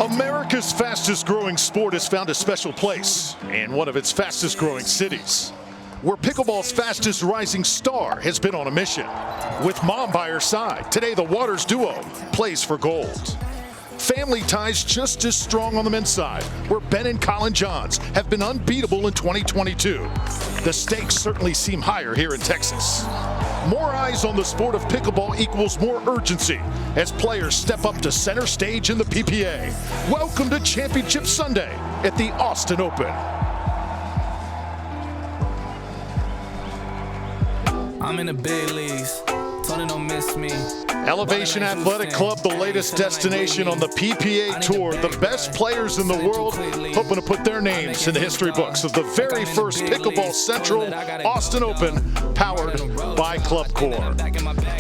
America's fastest growing sport has found a special place in one of its fastest growing cities, where pickleball's fastest rising star has been on a mission. With mom by her side, today the Waters duo plays for gold. Family ties just as strong on the men's side, where Ben and Colin Johns have been unbeatable in 2022. The stakes certainly seem higher here in Texas. More eyes on the sport of pickleball equals more urgency as players step up to center stage in the PPA. Welcome to Championship Sunday at the Austin Open. I'm in the big leagues, told her don't miss me. Elevation Athletic Club, the latest destination on the PPA Tour. The best players in the world hoping to put their names in the history books of the very first Pickleball Central Austin Open, powered by Club Core.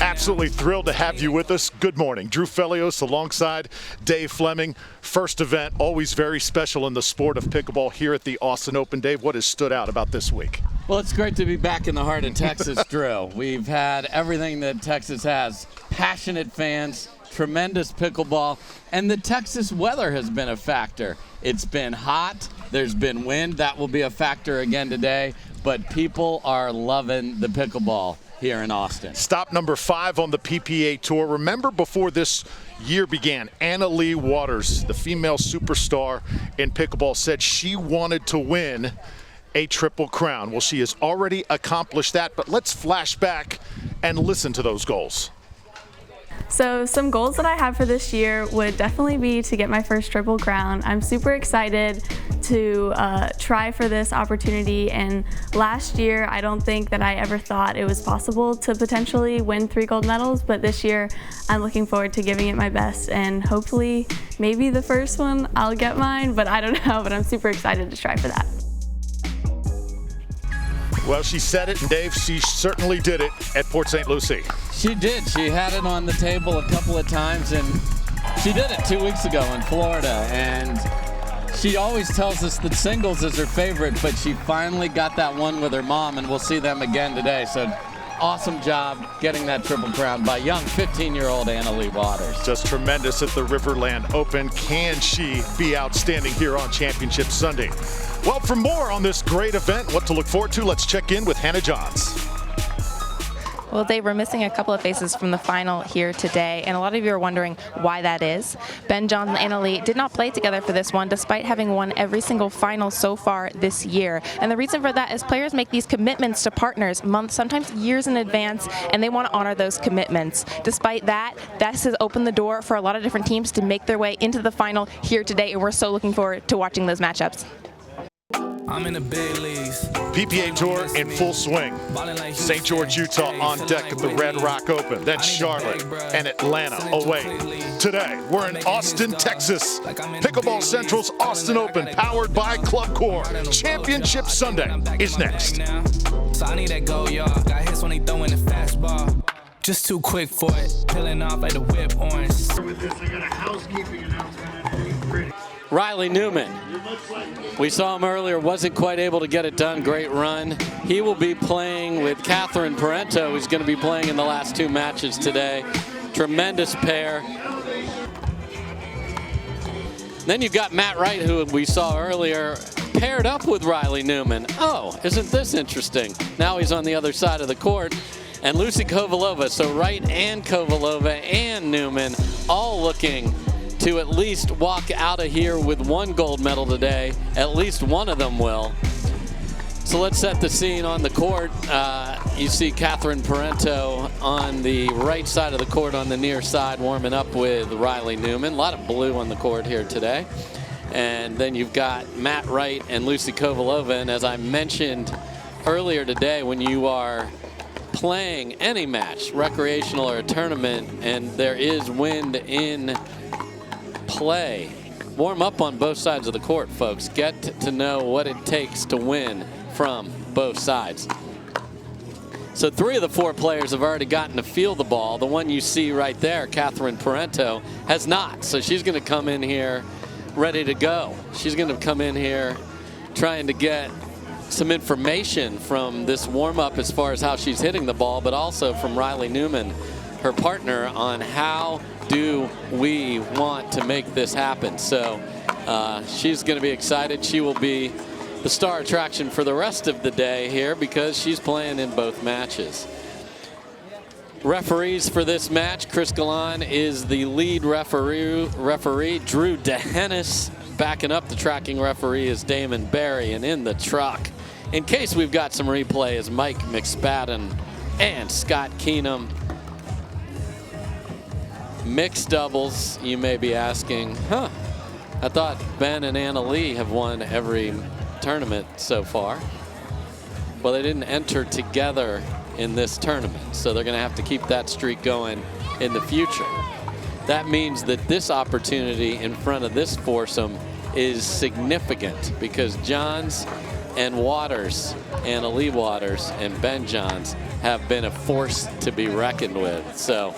Absolutely thrilled to have you with us. Good morning. Drew Felios alongside Dave Fleming. First event, always very special in the sport of pickleball here at the Austin Open. Dave, what has stood out about this week? Well, it's great to be back in the heart of Texas, Drew. We've had everything that Texas has. Passionate fans, tremendous pickleball, and the Texas weather has been a factor. It's been hot, there's been wind, that will be a factor again today, but people are loving the pickleball here in Austin. Stop number 5 on the PPA Tour. Remember, before this year began, Anna Leigh Waters, the female superstar in pickleball, said she wanted to win a Triple Crown. Well, she has already accomplished that, but let's flash back and listen to those goals. So some goals that I have for this year would definitely be to get my first Triple Crown. I'm super excited to try for this opportunity, and last year I don't think that I ever thought it was possible to potentially win 3 gold medals, but this year I'm looking forward to giving it my best, and hopefully maybe the first one I'll get mine, but I don't know, but I'm super excited to try for that. Well, she said it, and Dave, she certainly did it at Port St. Lucie. She did. She had it on the table a couple of times, and she did it 2 weeks ago in Florida. And she always tells us that singles is her favorite, but she finally got that one with her mom, and we'll see them again today. So awesome job getting that Triple Crown by young 15-year-old Anna Leigh Waters. Just tremendous at the Riverland Open. Can she be outstanding here on Championship Sunday? Well, for more on this great event, what to look forward to, let's check in with Hannah Johns. Well, Dave, we're missing a couple of faces from the final here today, and a lot of you are wondering why that is. Ben Johns and Anna Leigh did not play together for this one, despite having won every single final so far this year. And the reason for that is players make these commitments to partners months, sometimes years in advance, and they want to honor those commitments. Despite that, this has opened the door for a lot of different teams to make their way into the final here today, and we're so looking forward to watching those matchups. I'm in the big leagues. PPA Tour in full swing. St. George, Utah on deck at the Red Rock Open. Then Charlotte and Atlanta away. Today, we're in Austin, Texas. Pickleball Central's Austin Open, powered by Club Core. Championship Sunday is next. So I need that go, y'all. Got hits when they throwing the fastball. Just too quick for it. Peeling off like the whip orange. With this, I got a housekeeping announcement. Riley Newman. We saw him earlier, wasn't quite able to get it done. Great run. He will be playing with Catherine Parenteau, who's going to be playing in the last 2 matches today. Tremendous pair. Then you've got Matt Wright, who we saw earlier, paired up with Riley Newman. Oh, isn't this interesting? Now he's on the other side of the court. And Lucy Kovalova, so Wright and Kovalova and Newman all looking to at least walk out of here with 1 gold medal today. At least one of them will. So let's set the scene on the court. You see Catherine Parenteau on the right side of the court on the near side warming up with Riley Newman. A lot of blue on the court here today. And then you've got Matt Wright and Lucy Kovalova. And as I mentioned earlier today, when you are playing any match, recreational or a tournament, and there is wind in play, warm up on both sides of the court, folks. Get to know what it takes to win from both sides. So 3 of the 4 players have already gotten to feel the ball. The one you see right there, Catherine Parenteau, has not. So she's going to come in here ready to go. She's going to come in here trying to get some information from this warm-up as far as how she's hitting the ball, but also from Riley Newman, her partner, on how do we want to make this happen? So she's going to be excited. She will be the star attraction for the rest of the day here because she's playing in both matches. Referees for this match, Chris Galan is the lead referee. Drew DeHennis backing up the tracking referee is Damon Barry, and in the truck, in case we've got some replay, is Mike McSpadden and Scott Keenum. Mixed doubles, you may be asking, I thought Ben and Anna Lee have won every tournament so far. Well, they didn't enter together in this tournament, so they're going to have to keep that streak going in the future. That means that this opportunity in front of this foursome is significant because Johns and Waters, Anna Lee Waters and Ben Johns, have been a force to be reckoned with. So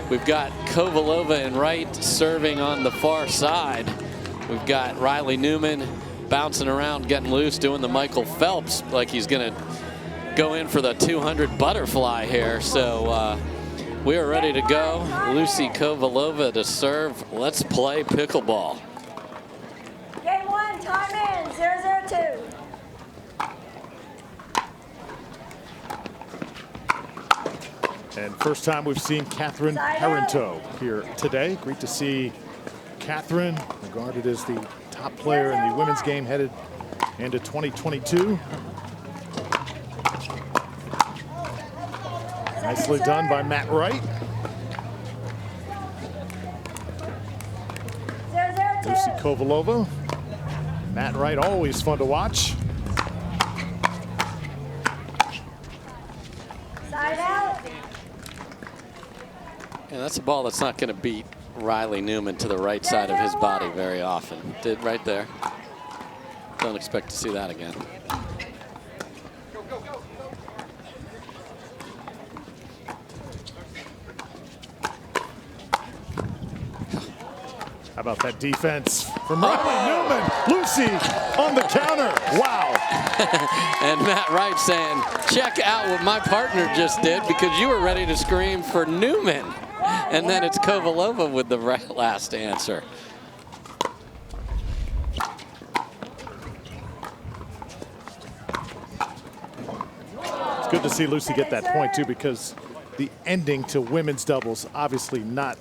we've got Kovalova and Wright serving on the far side. We've got Riley Newman bouncing around, getting loose, doing the Michael Phelps like he's going to go in for the 200 butterfly here. So we are ready to go. Lucy Kovalova to serve. Let's play pickleball. Game 1, time in, 0-0-2. And first time we've seen Catherine Parenteau here today. Great to see Catherine, regarded as the top player in the women's game headed into 2022. Nicely done by Matt Wright. Lucy Kovalova. Matt Wright, always fun to watch. Side out. And that's a ball that's not going to beat Riley Newman to the right side of his body very often. Did right there. Don't expect to see that again. How about that defense from Riley Newman? Lucy on the counter. Wow. And Matt Wright saying, check out what my partner just did because you were ready to scream for Newman. And then it's Kovalova with the last answer. It's good to see Lucy get that point too, because the ending to women's doubles, obviously not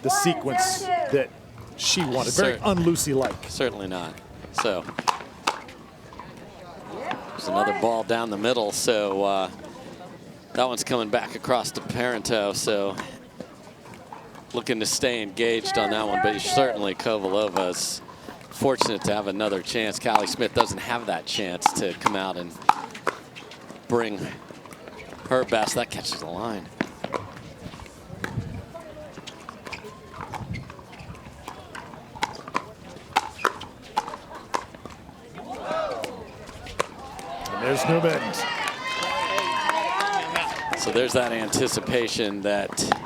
the sequence that she wanted. Very un-Lucy-like. Certainly not. So there's another ball down the middle. So that one's coming back across to Parenteau. So looking to stay engaged on that one, but certainly Kovalova's fortunate to have another chance. Callie Smith doesn't have that chance to come out and bring her best. That catches the line. And there's Newman. So there's that anticipation that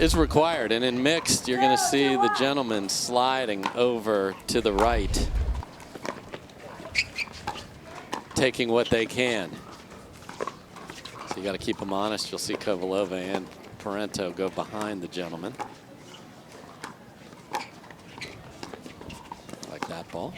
is required. And in mixed, you're going to see the gentleman sliding over to the right, taking what they can. So you got to keep them honest. You'll see Kovalova and Parenteau go behind the gentleman. Like that ball.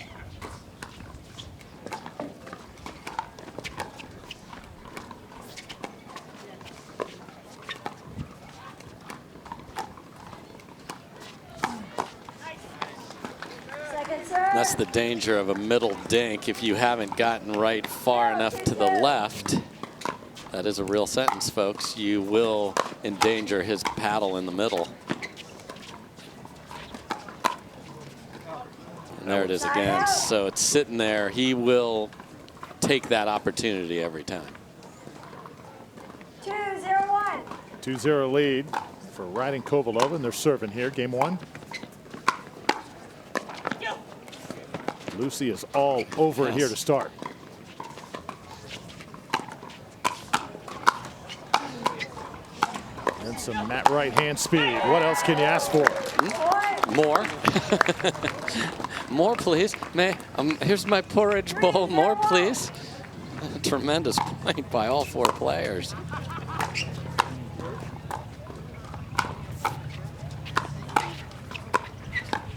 That's the danger of a middle dink. If you haven't gotten right far enough to the left, that is a real sentence, folks, you will endanger his paddle in the middle. And there it is again. So it's sitting there. He will take that opportunity every time. 2-0-1. 2-0 lead for Wright and Kovalova, and they're serving here, game 1. Lucy is all over it here to start. And some Matt Wright hand speed. What else can you ask for? More. More, please. Here's my porridge bowl. More, please. Tremendous point by all 4 players.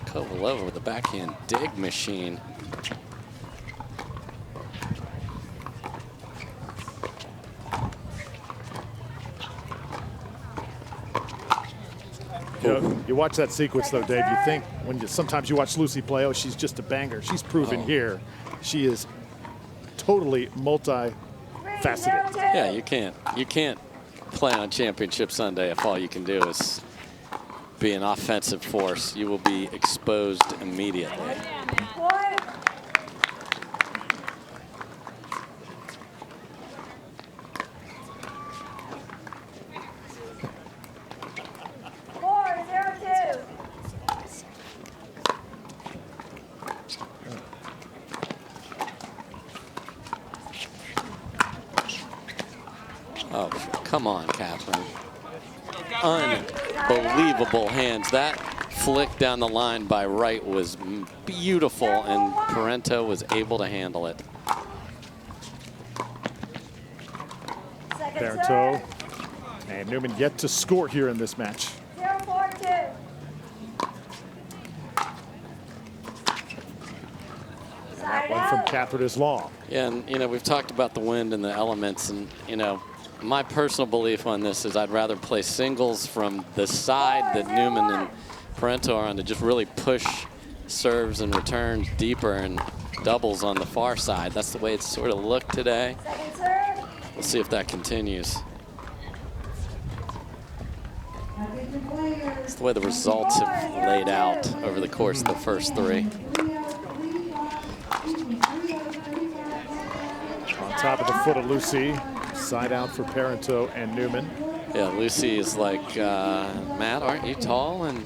Kovalova with the backhand dig machine. You watch that sequence though, Dave, you think sometimes you watch Lucy play, oh, she's just a banger. She's proven here she is totally multi-faceted. Yeah, you can't play on Championship Sunday if all you can do is be an offensive force. You will be exposed immediately. Oh, come on, Catherine. Unbelievable hands. That flick down the line by Wright was beautiful, and Parenteau was able to handle it. Parenteau and Newman yet to score here in this match. 0-4-2. That one from Catherine is long. Yeah, and, you know, we've talked about the wind and the elements, and, you know, my personal belief on this is I'd rather play singles from the side that Newman and Parenteau are on to just really push serves and returns deeper, and doubles on the far side. That's the way it's sort of looked today. We'll see if that continues. It's the way the results have laid out over the course of the first three. On top of the foot of Lucy. Side out for Parenteau and Newman. Yeah, Lucy is like, Matt, aren't you tall? And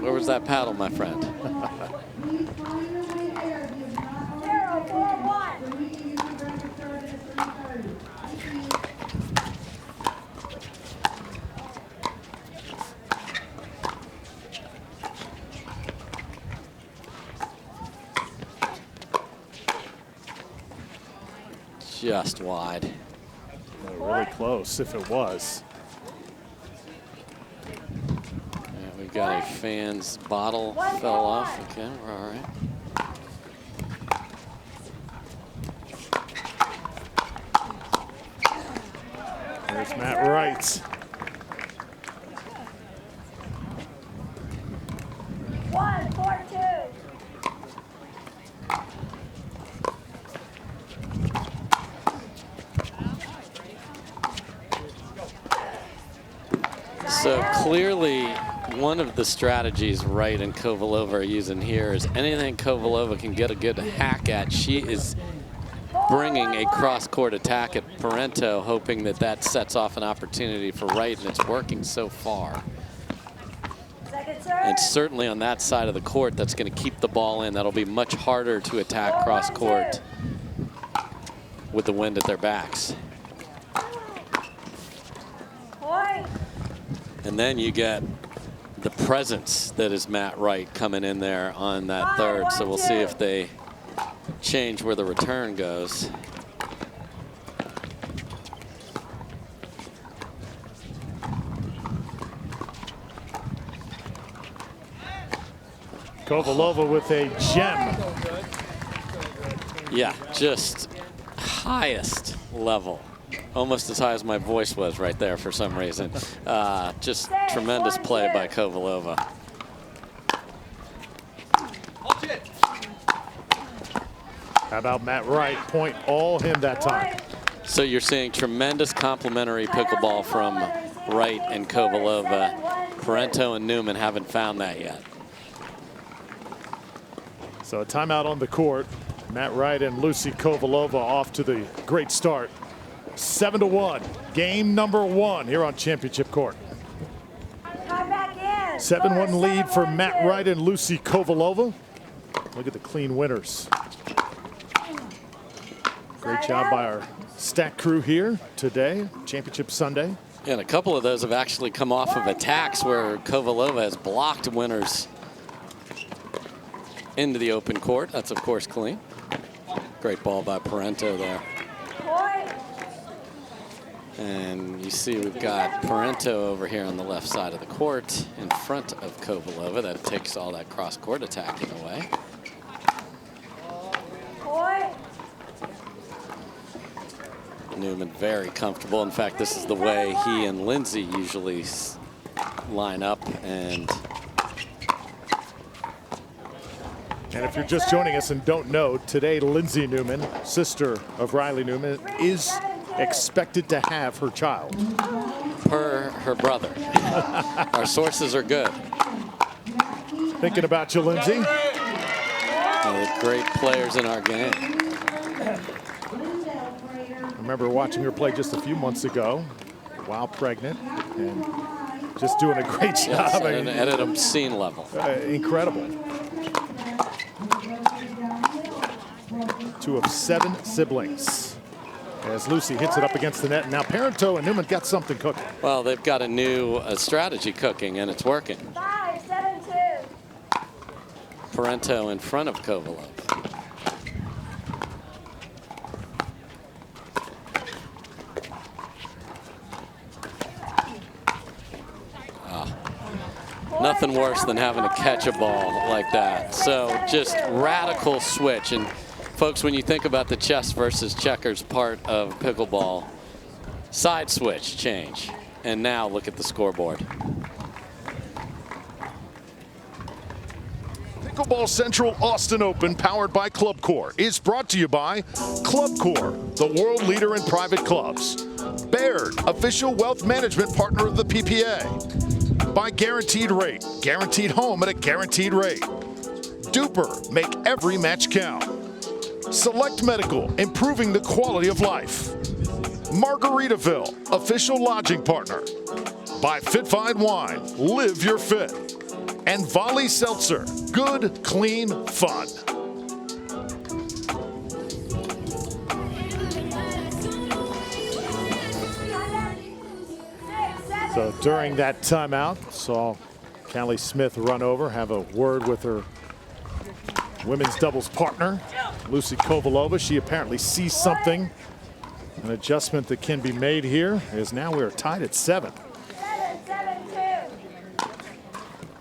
where was that paddle, my friend? 0-4-1. Just wide. Really close if it was. Yeah, we've got a fan's bottle fell off. Okay, we're all right. There's Matt Wright. So clearly, one of the strategies Wright and Kovalova are using here is anything Kovalova can get a good hack at, she is bringing a cross-court attack at Parenteau, hoping that that sets off an opportunity for Wright, and it's working so far. And certainly on that side of the court, that's going to keep the ball in. That'll be much harder to attack cross-court with the wind at their backs. And then you get the presence that is Matt Wright coming in there on that third. So we'll see if they change where the return goes. Kovalova with a gem. Yeah, just highest level. Almost as high as my voice was right there for some reason. Just tremendous play by Kovalova. How about Matt Wright? Point all him that time. So you're seeing tremendous complementary pickleball from Wright and Kovalova. Parenteau and Newman haven't found that yet. So a timeout on the court. Matt Wright and Lucy Kovalova off to the great start. 7-1, game number 1 here on Championship Court. 7-1 lead for Matt Wright and Lucy Kovalova. Look at the clean winners. Great job by our stat crew here today, Championship Sunday. And a couple of those have actually come off of attacks where Kovalova has blocked winners into the open court. That's, of course, clean. Great ball by Parenteau there. And you see we've got Parenteau over here on the left side of the court in front of Kovalova. That takes all that cross-court attacking away. Boy. Newman very comfortable. In fact, this is the way he and Lindsay usually line up. And if you're just joining us and don't know, today Lindsay Newman, sister of Riley Newman, is expected to have her child. Per her brother. Our sources are good. Thinking about you, Lindsay. Great players in our game. I remember watching her play just a few months ago while pregnant and just doing a great job. Yes, at an obscene level. Incredible. 2 of 7 siblings. As Lucy hits it up against the net. And now Parenteau and Newman got something cooking. Well, they've got a new strategy cooking, and it's working. 5-7-2. Parenteau in front of Kovalova. Nothing worse than having to catch a ball like that. So just radical switch. And folks, when you think about the chess versus checkers part of pickleball, side switch change. And now look at the scoreboard. Pickleball Central Austin Open, powered by Club Core, is brought to you by Club Core, the world leader in private clubs. Baird, official wealth management partner of the PPA. By Guaranteed Rate, guaranteed home at a guaranteed rate. Duper, make every match count. Select Medical, improving the quality of life. Margaritaville, official lodging partner. By Fit Fine Wine, live your fit. And Volley Seltzer, good, clean, fun. So during that timeout, saw Callie Smith run over, have a word with her women's doubles partner, Lucy Kovalova. She apparently sees something, an adjustment that can be made here, as now we are tied at 7.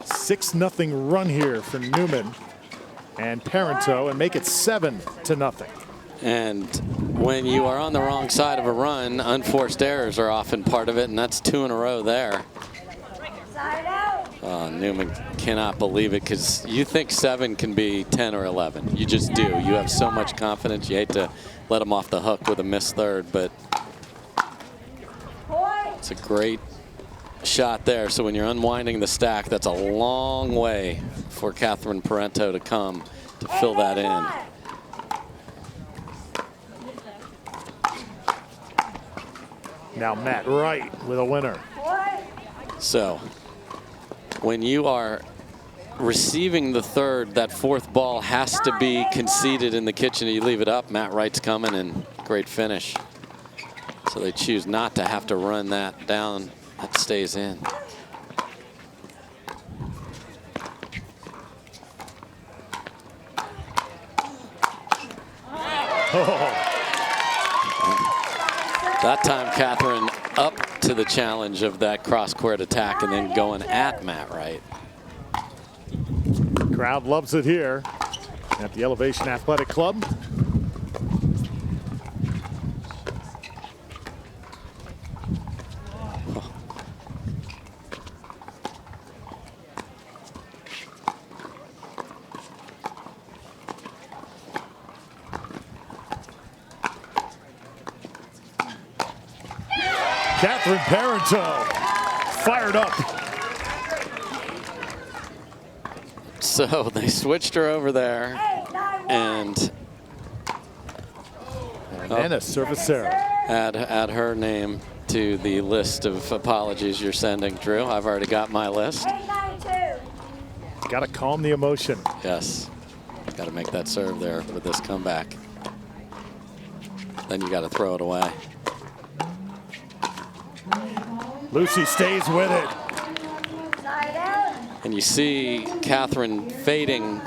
6-0 run here for Newman and Parenteau, and make it 7-0. And when you are on the wrong side of a run, unforced errors are often part of it, and that's 2 in a row there. Newman cannot believe it, because you think 7 can be 10 or 11. You just do. You have so much confidence. You hate to let him off the hook with a missed third, but it's a great shot there. So when you're unwinding the stack, that's a long way for Catherine Parenteau to come to fill that in. Now Matt Wright with a winner. So when you are receiving the third, that fourth ball has to be conceded in the kitchen. You leave it up, Matt Wright's coming, and great finish. So they choose not to have to run that down. That stays in. That time, Catherine up to the challenge of that cross-court attack and then going at Matt Wright. Crowd loves it here at the Elevation Athletic Club. Catherine Parenteau fired up. So they switched her over there, and a service error. Add her name to the list of apologies you're sending, Drew. I've already got my list. Got to calm the emotion. Yes, got to make that serve there with this comeback. Then you got to throw it away. Lucy stays with it. And you see Catherine fading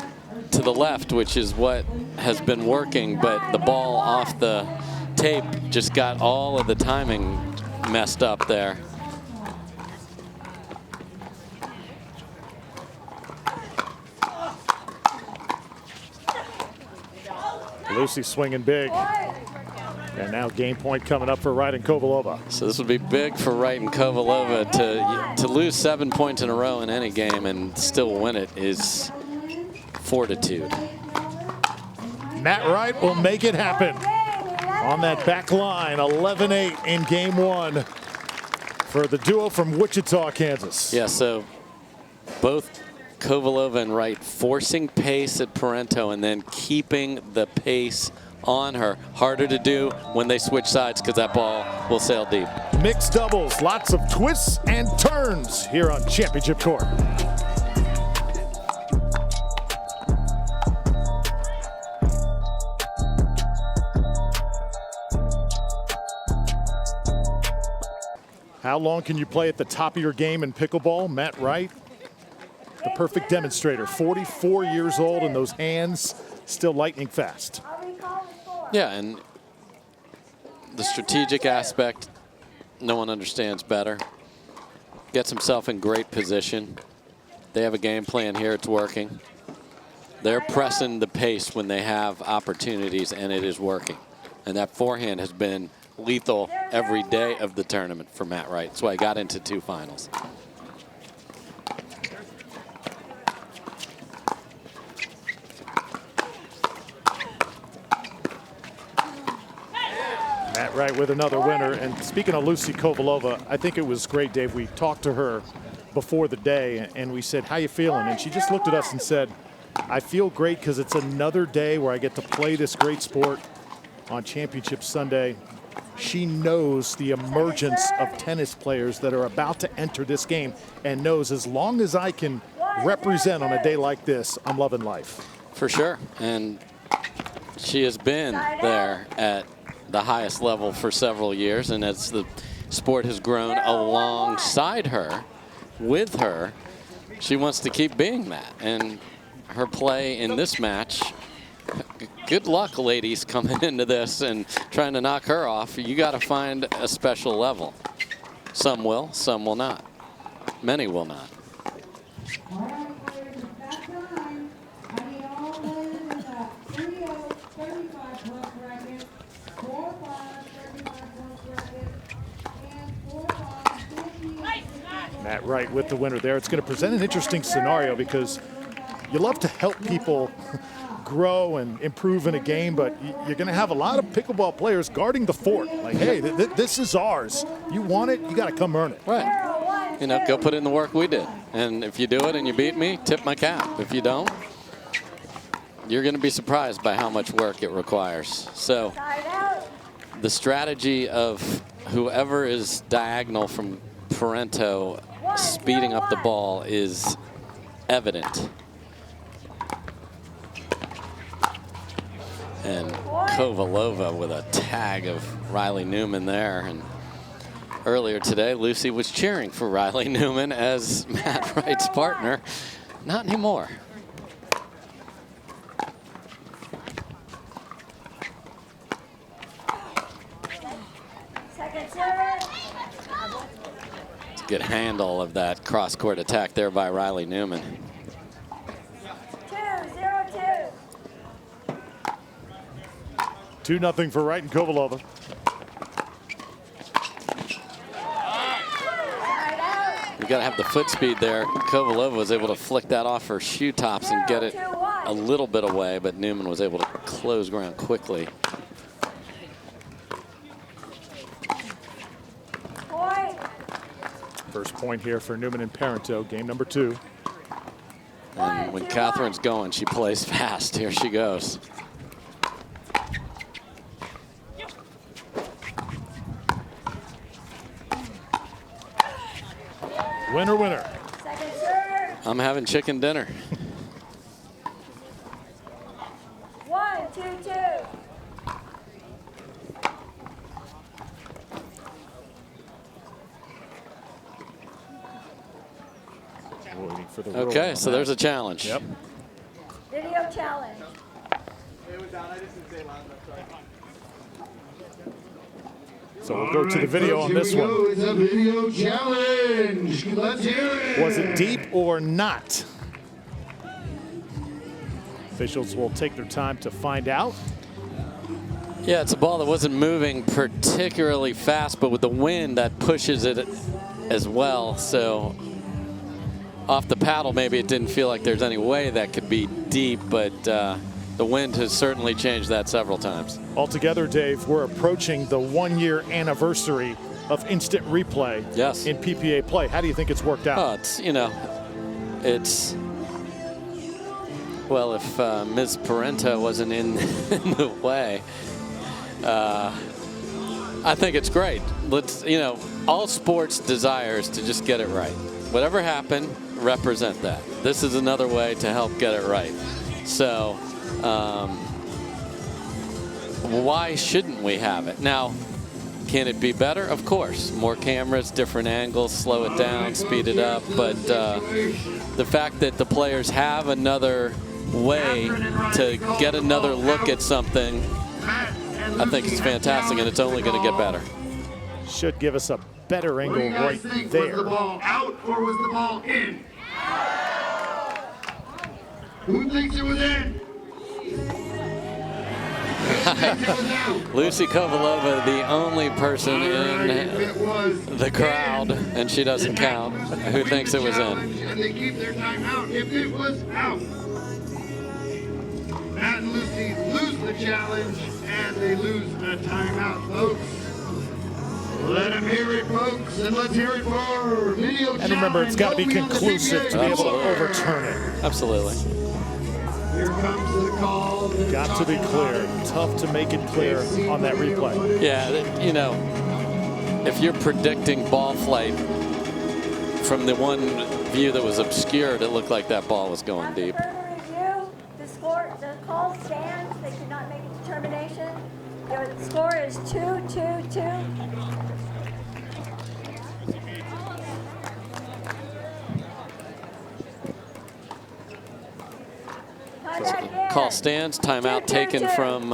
to the left, which is what has been working, but the ball off the tape just got all of the timing messed up there. Lucy swinging big. And now game point coming up for Wright and Kovalova. So this would be big for Wright and Kovalova. To lose 7 points in a row in any game and still win it is fortitude. Matt Wright will make it happen on that back line. 11-8 in game one for the duo from Wichita, Kansas. Yeah, so both Kovalova and Wright forcing pace at Parenteau and then keeping the pace on her. Harder to do when they switch sides because that ball will sail deep. Mixed doubles, lots of twists and turns here on Championship Court. How long can you play at the top of your game in pickleball? Matt Wright, the perfect demonstrator. 44 years old and those hands still lightning fast. Yeah, and the strategic aspect, no one understands better. Gets himself in great position. They have a game plan here. It's working. They're pressing the pace when they have opportunities, and it is working. And that forehand has been lethal every day of the tournament for Matt Wright. That's why he got into 2 finals. Matt Wright with another winner. And speaking of Lucy Kovalova, I think it was great, Dave. We talked to her before the day and we said, how you feeling? And she just looked at us and said, I feel great because it's another day where I get to play this great sport on Championship Sunday. She knows the emergence of tennis players that are about to enter this game and knows as long as I can represent on a day like this, I'm loving life. For sure. And she has been there at the highest level for several years, and as the sport has grown alongside her, with her, she wants to keep being that. And her play in this match, good luck, ladies, coming into this and trying to knock her off. You got to find a special level. Some will, some will not. Many will not. Matt Wright with the winner there. It's going to present an interesting scenario because you love to help people grow and improve in a game, but you're going to have a lot of pickleball players guarding the fort. Like, hey, this is ours. You want it, you got to come earn it. Right. You know, go put in the work we did. And if you do it and you beat me, tip my cap. If you don't, you're going to be surprised by how much work it requires. So the strategy of whoever is diagonal from Parenteau speeding up the ball is evident. And Kovalova with a tag of Riley Newman there. And earlier today, Lucy was cheering for Riley Newman as Matt Wright's partner. Not anymore. It's a good handle of that cross-court attack there by Riley Newman. 2-0 for Wright and Kovalova. You got to have the foot speed there. Kovalova was able to flick that off her shoe tops and get it a little bit away, but Newman was able to close ground quickly. First point here for Newman and Parenteau, game number 2. And when Catherine's going, she plays fast. Here she goes. Winner, winner. I'm having chicken dinner. 1-2-2. Waiting for the Okay, so there's a challenge. Yep. Video challenge. So we'll go to the video on this one. It's a video challenge. Let's hear it. Was it deep or not? Officials will take their time to find out. Yeah, it's a ball that wasn't moving particularly fast, but with the wind that pushes it as well. So off the paddle, maybe it didn't feel like there's any way that could be deep, but the wind has certainly changed that several times. Altogether, Dave, we're approaching the 1-year anniversary of instant replay Yes. in PPA play. How do you think it's worked out? Oh, it's, you know, it's, well, if Ms. Parenteau wasn't in the way, I think it's great. Let's, you know, all sports desires to just get it right. Whatever happened, represent that. This is another way to help get it right. So, why shouldn't we have it? Now, can it be better? Of course. More cameras, different angles, slow it down, speed it up. But the fact that the players have another way to get another look at something, I think it's fantastic, and it's only going to get better. Should give us a better angle right there. Was the ball out or was the ball in? Who thinks it was in? Lucy Kovalova, the only person in the crowd, and she doesn't count, who thinks it was in. And they keep their time out if it was out. Matt and Lucy lose the challenge and they lose the timeout, folks. Let them hear it, folks, and let's hear it for video. And remember, it's got to be conclusive to be able to overturn it. Absolutely. Here comes the call. Got to be clear. Tough to make it clear on that replay. Yeah, you know, if you're predicting ball flight from the one view that was obscured, it looked like that ball was going deep. After further review, the call stands. They could not make a determination. The score is 2-2-2. Call stands, timeout taken from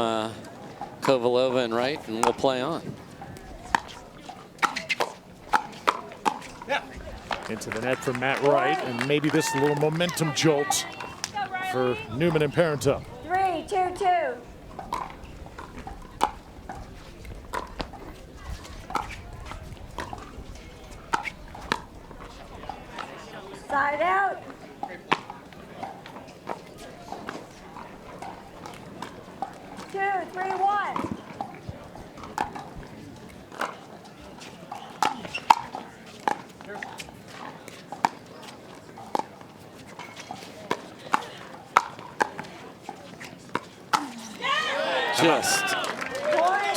Kovalova and Wright, and we'll play on. Into the net for Matt Wright, and maybe this little momentum jolt for Newman and Parenteau. 3-2-2. Side out. Two, 3-1. Just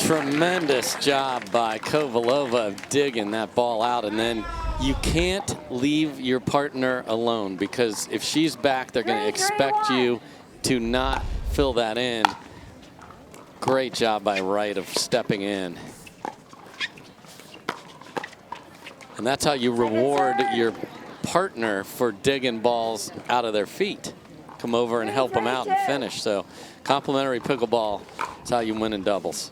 tremendous job by Kovalova of digging that ball out, and then you can't leave your partner alone, because if she's back, they're going to expect you to not fill that in. Great job by Wright of stepping in. And that's how you reward your partner for digging balls out of their feet. Come over and help them out and finish. So complimentary pickleball is how you win in doubles.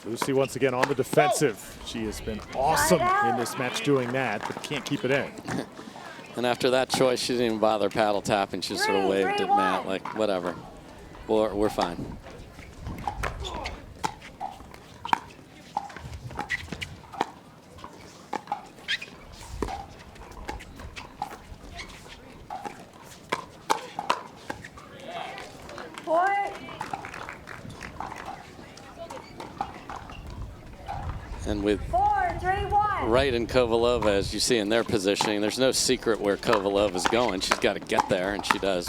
Lucy once again on the defensive. She has been awesome in this match doing that, but can't keep it in. And after that choice, she didn't even bother paddle tapping. She just sort of waved at Matt like, whatever. We're fine. And with 4-3-1. Wright and Kovalova, as you see in their positioning, there's no secret where Kovalova's going. She's got to get there, and she does.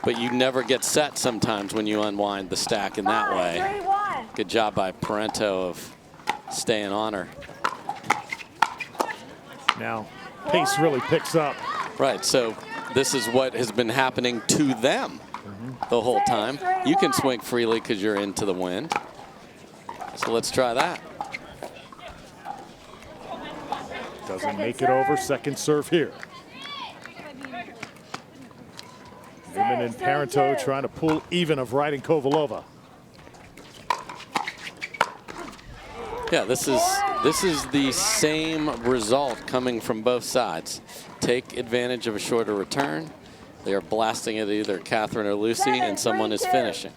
But you never get set sometimes when you unwind the stack in that way. 3-1. Good job by Parenteau of staying on her. Now, pace really picks up. Right, so this is what has been happening to them the whole time. You can swing freely because you're into the wind. So let's try that. Doesn't make it over. Second serve here. Newman Newman and Parenteau trying to pull even of Wright and Kovalova. Yeah, this is the same result coming from both sides. Take advantage of a shorter return. They are blasting it either Catherine or Lucy, and someone is finishing.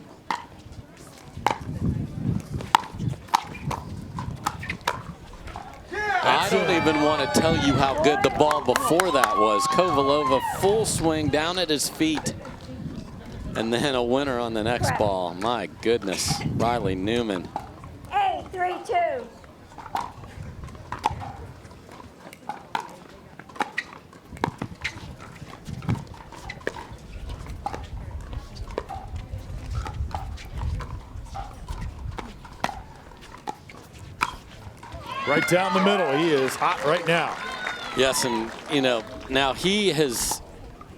I don't even want to tell you how good the ball before that was. Kovalova full swing down at his feet. And then a winner on the next ball. My goodness, Riley Newman. 8-3-2. Right down the middle. He is hot right now. Yes, and you know, now he has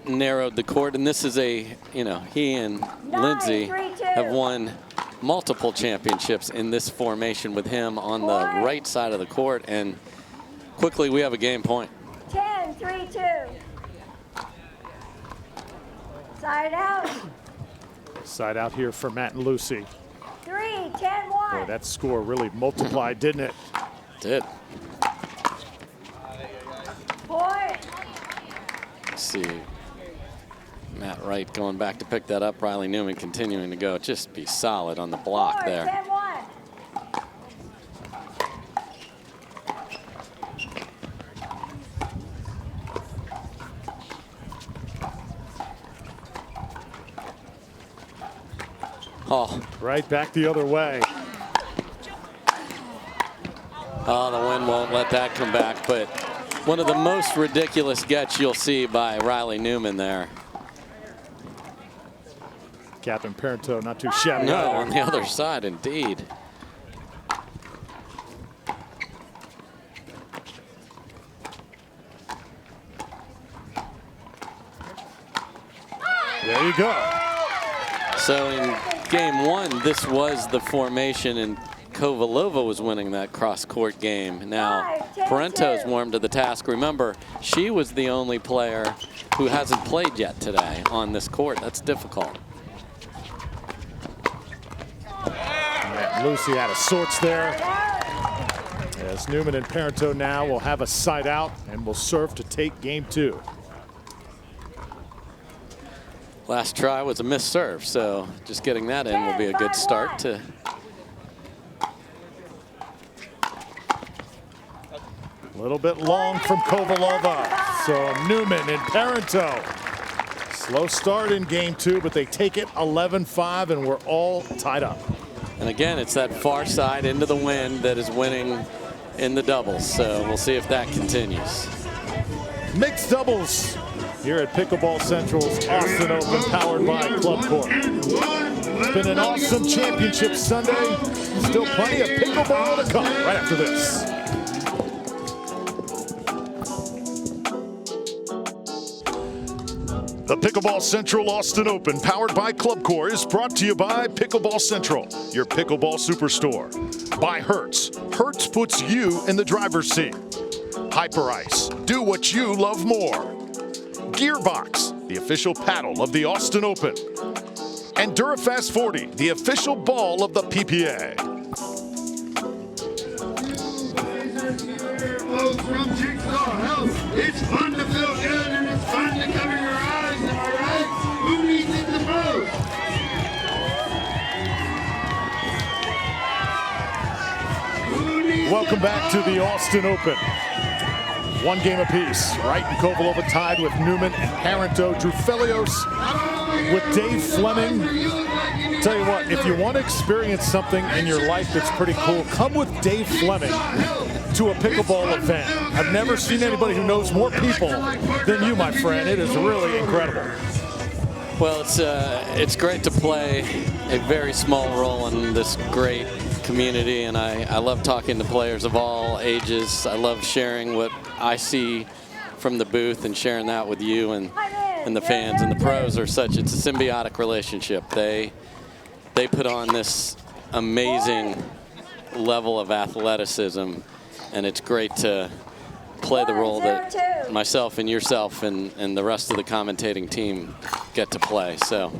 narrowed the court, and this is a, you know, he and Lindsay have won multiple championships in this formation with him on the right side of the court, and quickly we have a game point. 10-3-2. Side out. Side out here for Matt and Lucy. 3-10-1. Boy, that score really multiplied, didn't it? Did. Point. Let's see. Matt Wright going back to pick that up. Riley Newman continuing to go. Just be solid on the block there. 10-1. Oh. Right back the other way. Oh, the wind won't let that come back, but one of the most ridiculous gets you'll see by Riley Newman there. Catherine Parenteau not too shabby. No, on the other side, indeed. There you go. So in game one, this was the formation, and Kovalova was winning that cross-court game. Now, Parenteau's warmed to the task. Remember, she was the only player who hasn't played yet today on this court. That's difficult. And Lucy out of sorts there. As Newman and Parenteau now will have a side out and will serve to take game two. Last try was a missed serve, so just getting that in will be a good start to. A little bit long from Kovalova. So Newman and Parenteau. Slow start in game two, but they take it 11-5, and we're all tied up. And again, it's that far side into the wind that is winning in the doubles. So we'll see if that continues. Mixed doubles here at Pickleball Central's Austin Open, powered by Club Court. It's been an awesome championship Sunday. Still plenty of pickleball to come right after this. The Pickleball Central Austin Open, powered by Club Core, is brought to you by Pickleball Central, your pickleball superstore. By Hertz. Hertz puts you in the driver's seat. Hyper Ice. Do what you love more. Gearbox, the official paddle of the Austin Open. And Durafast 40, the official ball of the PPA. Folks from Jigsaw Health, it's fun to feel good and it's fun to cover your eyes, am I right? Who needs it the most? Welcome back to the Austin Open. One game apiece. Wright and Kovalova tied with Newman and Parenteau. Drew Felios with Dave Fleming. Tell you what, if you want to experience something in your life that's pretty cool, come with Dave Fleming to a pickleball event. I've never seen anybody who knows more people than you, my friend. It is really incredible. Well, it's great to play a very small role in this great community, and I love talking to players of all ages. I love sharing what I see from the booth and sharing that with you and the fans. And the pros are such, it's a symbiotic relationship. They put on this amazing level of athleticism, and it's great to play the role that myself and yourself and the rest of the commentating team get to play. So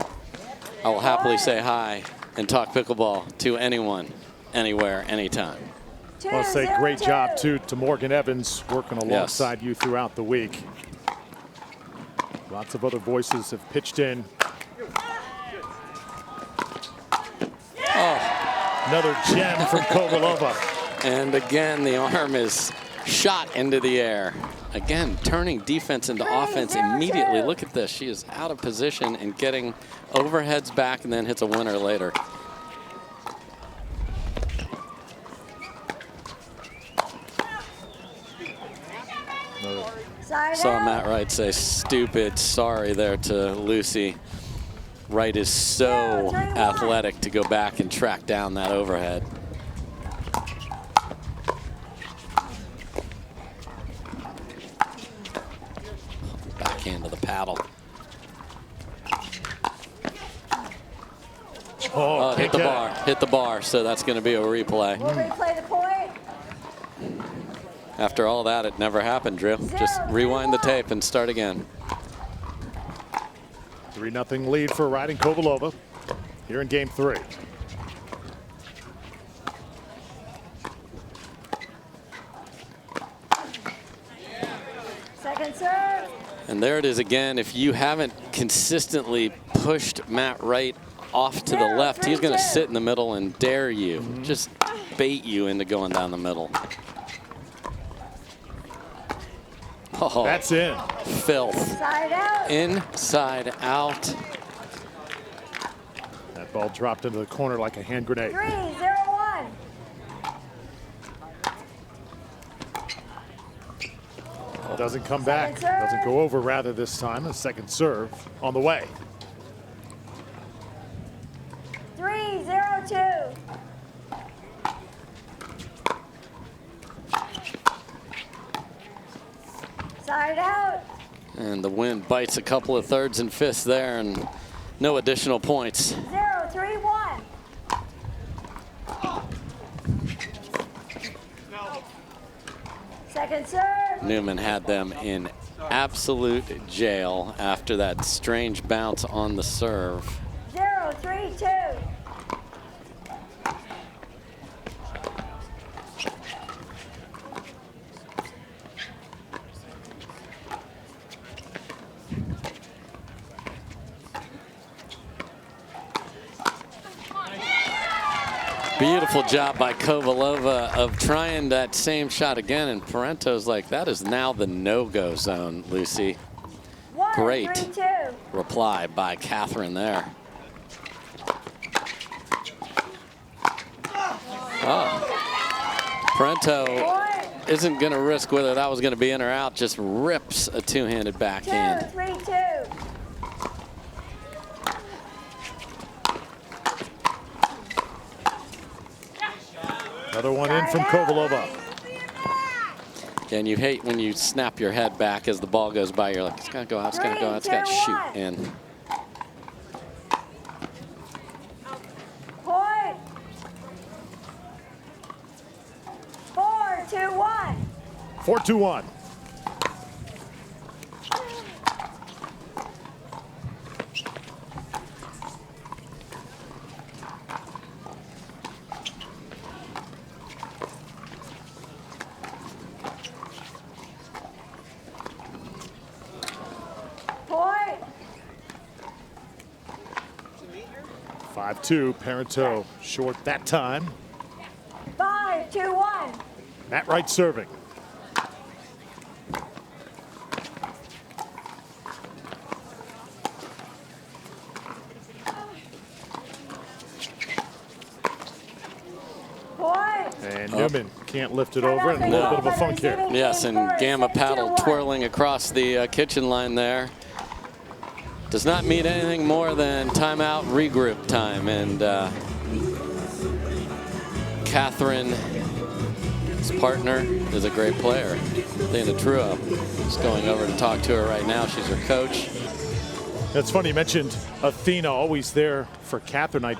I will happily say hi and talk pickleball to anyone, anywhere, anytime. I want to say great job, too, to Morgan Evans working alongside you throughout the week. Lots of other voices have pitched in. Oh. Another gem from Kovalova. And again, the arm is shot into the air. Again, turning defense into offense immediately. Look at this. She is out of position and getting overheads back and then hits a winner later. Saw Matt Wright say stupid sorry there to Lucy. Wright is so athletic to go back and track down that overhead. Backhand to the paddle. Oh, hit the bar. Hit the bar. So that's going to be a replay. We'll replay the point. After all that, it never happened, Drew. Just rewind the tape and start again. 3-0 lead for Wright and Kovalova here in game 3. Second serve. And there it is again. If you haven't consistently pushed Matt Wright off to the left, he's going to sit in the middle and dare you, just bait you into going down the middle. Oh, that's in. Filth. Inside out. Inside out. That ball dropped into the corner like a hand grenade. 3-0-1. Doesn't come back. Doesn't go over rather this time. A second serve on the way. 3-0-2. Side out. And the wind bites a couple of thirds and fifths there, and no additional points. 0-3-1. Second serve. Newman had them in absolute jail after that strange bounce on the serve. 0-3-2. Beautiful job by Kovalova of trying that same shot again, and Parenteau's like, that is now the no-go zone, Lucy. Great 1-3-2. reply by Catherine there. Oh. Parenteau isn't going to risk whether that was going to be in or out, just rips a two-handed backhand. 2-3-2. Another one in from Kovalova. And you hate when you snap your head back as the ball goes by. You're like, it's got to go out, it's got to go out, it's got to shoot in. Point. 4-2-1. 4-2-1. Point. 5-2. Parenteau short that time. 5-2-1. Matt Wright serving. Point. And Newman can't lift it over, and a little bit of a funk here. Yes, and Gamma paddle twirling across the kitchen line there. Does not mean anything more than timeout, regroup time. And Catherine's partner is a great player. Dana Truo is going over to talk to her right now. She's her coach. It's funny you mentioned Athena, always there for Catherine. I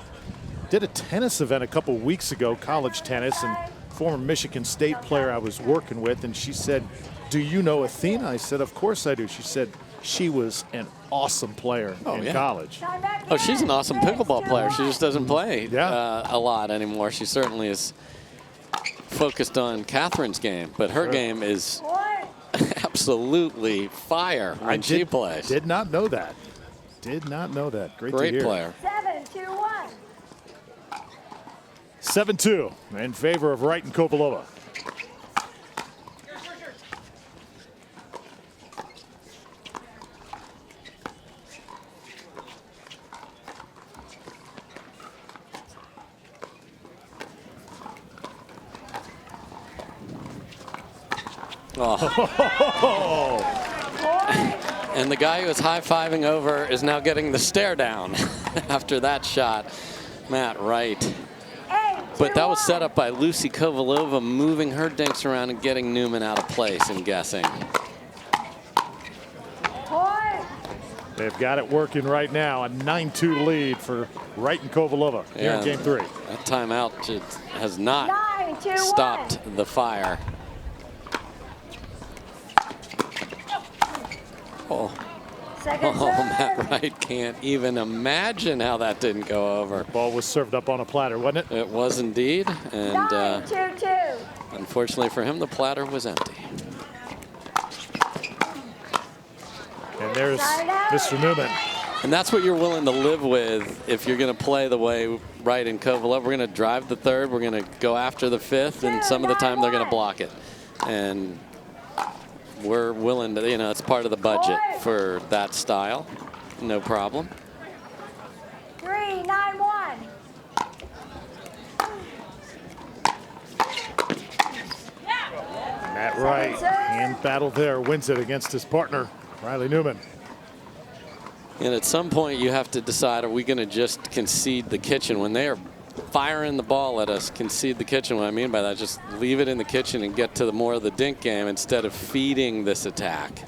did a tennis event a couple weeks ago, college tennis, and former Michigan State player I was working with, and she said, "Do you know Athena?" I said, "Of course I do." She said she was an awesome player in college. Oh, she's an awesome pickleball player. She just doesn't play Yeah. a lot anymore. She certainly is focused on Catherine's game, but her game is absolutely fire when she plays. Did not know that. Did not know that. Great to hear. player. 7-2-1. 7-2 in favor of Wright and Kovalova. And the guy who was high-fiving over is now getting the stare down after that shot, Matt Wright. But that was set up by Lucy Kovalova moving her dinks around and getting Newman out of place and guessing. They've got it working right now. A 9-2 lead for Wright and Kovalova here in game 3. That timeout has not 9-2-1. stopped the fire. Second serve. Matt Wright can't even imagine how that didn't go over. Ball was served up on a platter, wasn't it? It was indeed, and 9-2-2. unfortunately for him, the platter was empty. And there's Mr. Newman. And that's what you're willing to live with if you're going to play the way Wright and Kovalova. We're going to drive the third, we're going to go after the fifth, and some of the time they're going to block it. And we're willing to, it's part of the budget for that style. No problem. 3-9-1. Matt Wright, hand battle there, wins it against his partner, Riley Newman. And at some point you have to decide, are we going to just concede the kitchen when they are firing the ball at us? Concede the kitchen. What I mean by that, just leave it in the kitchen and get to the more of the dink game instead of feeding this attack.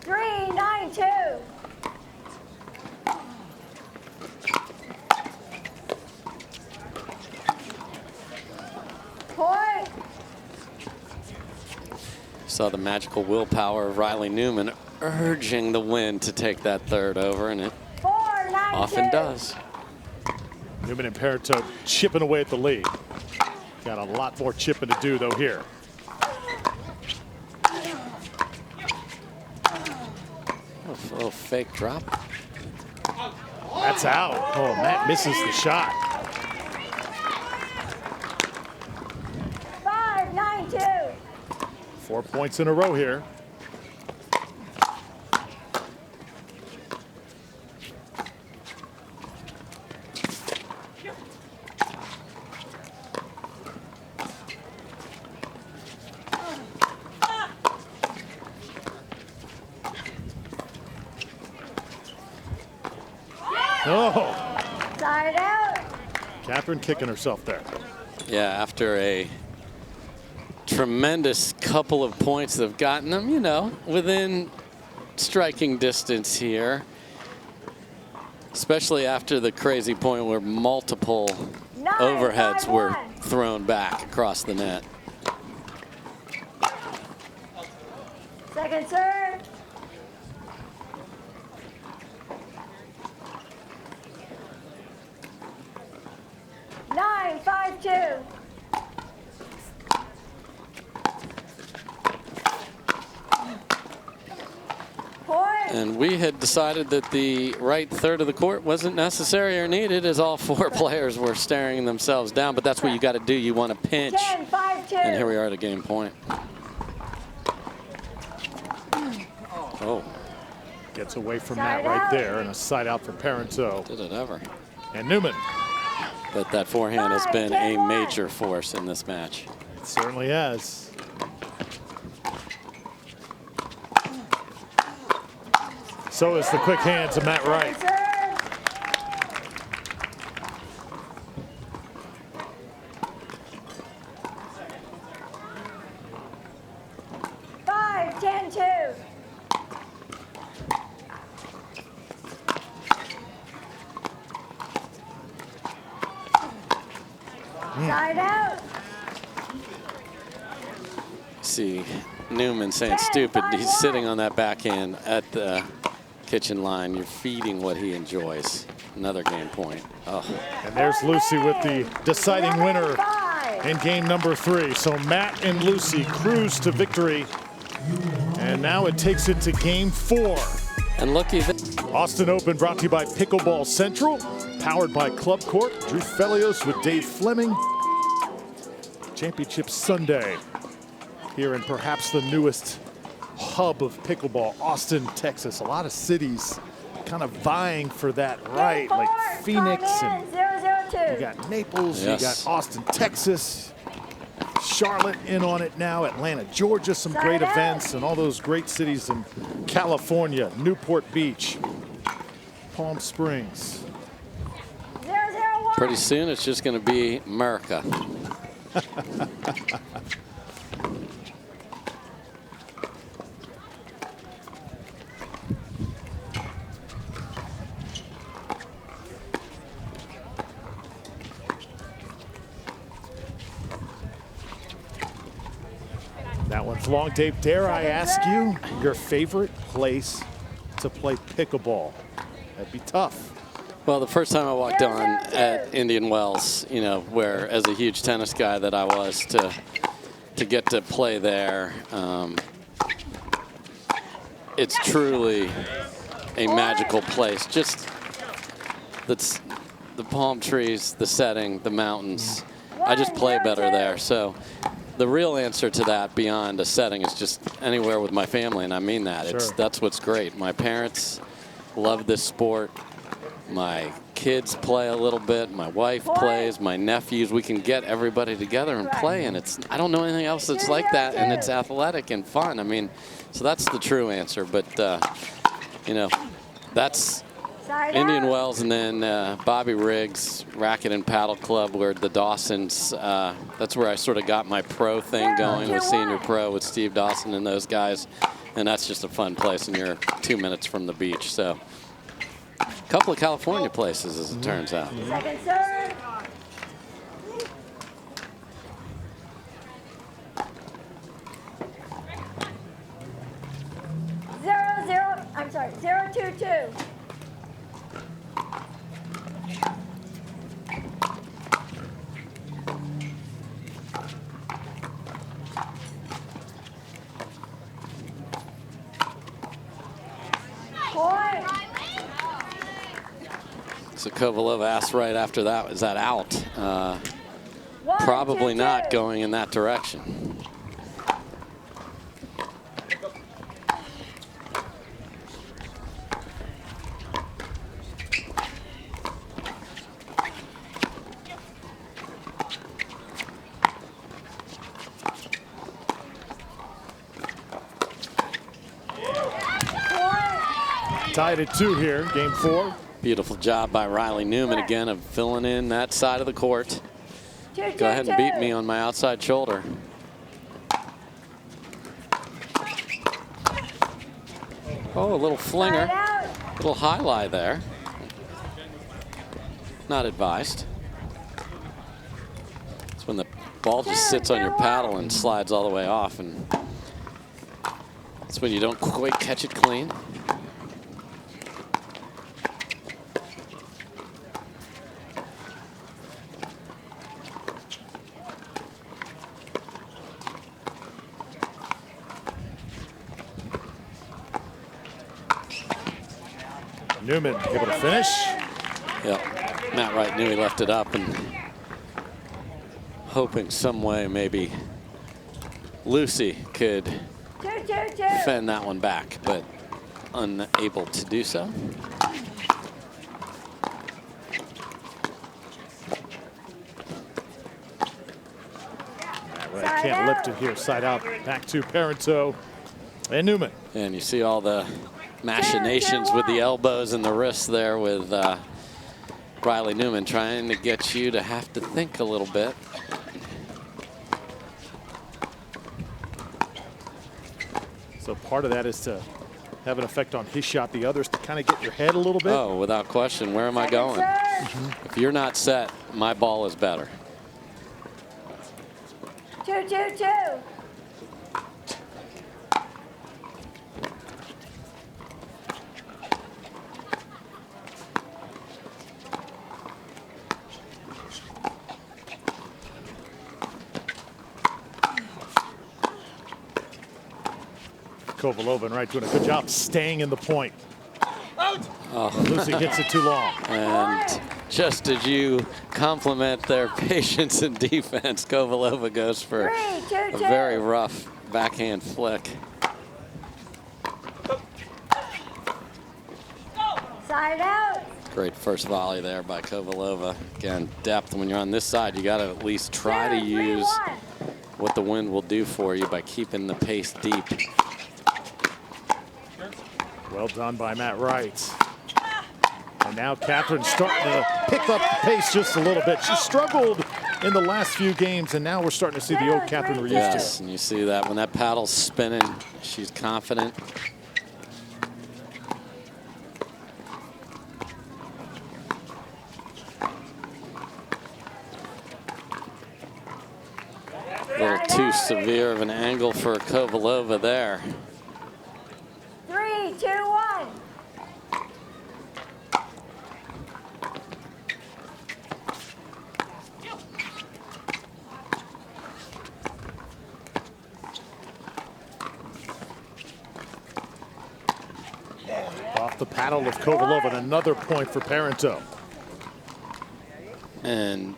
3-9-2. Point. Saw the magical willpower of Riley Newman urging the wind to take that third over, and it 4-9-2. often does. Newman and Parenteau chipping away at the lead. Got a lot more chipping to do, though, here. A little fake drop. That's out. Oh, Matt misses the shot. 5-9-2. 4 points in a row here. Oh, Side out. Catherine kicking herself there. Yeah, after a tremendous couple of points that have gotten them, within striking distance here. Especially after the crazy point where multiple overheads were thrown back across the net. Second serve. 9-5-2. And we had decided that the right third of the court wasn't necessary or needed as all four players were staring themselves down. But that's what you got to do. You want to pinch. 10-5-2. And here we are at a game point. Oh. Gets away from that right there, and a side out for Parenteau. Did it ever. And Newman. But that forehand has been a major force in this match. It certainly has. So is the quick hands of Matt Wright. Serve. 5-10-2. Side out. See Newman saying stupid. He's sitting on that backhand at the kitchen line. You're feeding what he enjoys. Another game point. Oh. And there's Lucy with the deciding winner in game number 3. So Matt and Lucy cruise to victory. And now it takes it to game 4. And looky, Austin Open brought to you by Pickleball Central, powered by Club Court. Drew Felios with Dave Fleming. Championship Sunday here in perhaps the newest hub of pickleball, Austin, Texas. A lot of cities kind of vying for that right, like Phoenix, and 002. you got Naples, Yes. you got Austin, Texas, Charlotte in on it now, Atlanta, Georgia, some great events, and all those great cities in California, Newport Beach, Palm Springs. 001. pretty soon it's just going to be America. That one's long. Dave, dare I ask you your favorite place to play pickleball? That'd be tough. Well, the first time I walked on at Indian Wells, you know, where as a huge tennis guy that I was, to get to play there, it's truly a magical place. Just that's the palm trees, the setting, the mountains. I just play better there. So the real answer to that beyond a setting is just anywhere with my family, and I mean that. Sure. That's what's great. My parents love this sport. My kids play a little bit. My wife plays. My nephews. We can get everybody together and play, and I don't know anything else that's like that, and it's athletic and fun. I mean, so that's the true answer. But you know, that's Indian Wells, and then Bobby Riggs Racket and Paddle Club, where the Dawsons. That's where I sort of got my pro thing going with Senior Pro with Steve Dawson and those guys, and that's just a fun place, and you're 2 minutes from the beach. So. A couple of California places, as it turns out. Second serve. 022. So Kovalova asked right after that, is that out? Probably not going in that direction. Tied at 2 here, game 4. Beautiful job by Riley Newman again of filling in that side of the court. Go ahead and beat me on my outside shoulder. Oh, a little flinger, a little high lie there. Not advised. It's when the ball just sits on your paddle and slides all the way off, and that's when you don't quite catch it clean. Newman able to finish. Yep, Matt Wright knew he left it up and hoping some way maybe Lucy could fend that one back, but unable to do so. Right, can't lift it here, side out, back to Parenteau and Newman. And you see all the machinations with the elbows and the wrists there with Riley Newman trying to get you to have to think a little bit. So part of that is to have an effect on his shot, the others to kind of get your head a little bit. Oh, without question, where am I going? If you're not set, my ball is better. 2-2-2. Kovalova and Wright doing a good job staying in the point. Lucy hits it too long. And just as you compliment their patience and defense, Kovalova goes for a very rough backhand flick. Side out. Great first volley there by Kovalova. Again, depth. When you're on this side, you got to at least try to use what the wind will do for you by keeping the pace deep. Well done by Matt Wright. And now Catherine's starting to pick up the pace just a little bit. She struggled in the last few games, and now we're starting to see the old Catherine we're used to. Yes, and you see that when that paddle's spinning, she's confident. A little too severe of an angle for Kovalova there. 3, 2, 1. Off the paddle of Kovalova, and another point for Parenteau. And